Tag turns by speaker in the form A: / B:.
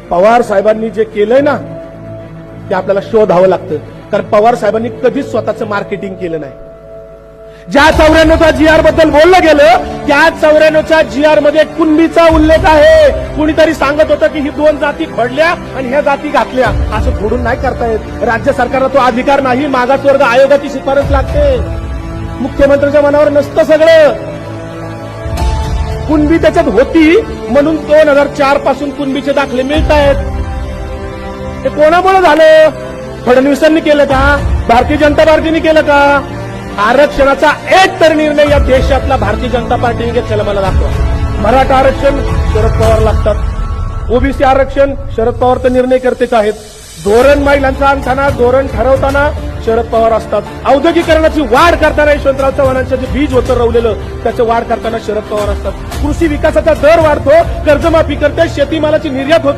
A: पवार साहेबांनी जे केलंय ना ते आपल्याला शोधावं लागतं, कारण पवार साहेबांनी कधीच स्वतःचं मार्केटिंग केलं नाही. ज्या 94च्या GR बद्दल बोललं गेलं त्या 94च्या GR मध्ये कुणबीचा उल्लेख आहे. कुणीतरी सांगत होतं की ही 2 जाती खोडल्या आणि ह्या जाती घातल्या, असं खोडून नाही करता येत. राज्य सरकारला तो अधिकार नाही. मागासवर्ग आयोगाची शिफारस लागते. मुख्यमंत्र्यांच्या मनावर नसतं सगळं. कुणबी त्याच्यात होती म्हणून 2004 पासून कुणबीचे दाखले मिळत आहेत. हे कोणामुळे झालं? फडणवीसांनी केलं का? भारतीय जनता पार्टीने केलं का? आरक्षणाचा एक तर निर्णय या देशातला भारतीय जनता पार्टीने घेतलेला मला दाखवा. मराठा आरक्षण शरद पवार लागतात. ओबीसी आरक्षण शरद पवार तर निर्णय करतेच आहेत. धोरण महिलांचा आणताना, धोरण ठरवताना शरद पवार असतात. औद्योगिकरणाची वाढ करताना यशवंतराव चव्हाणांचं जे बीज होतं रवलेलं त्याचं वाढ करताना शरद पवार असतात. कृषी विकासाचा दर वाढतो, कर्जमाफी करते, शेतीमालाची निर्यात होते.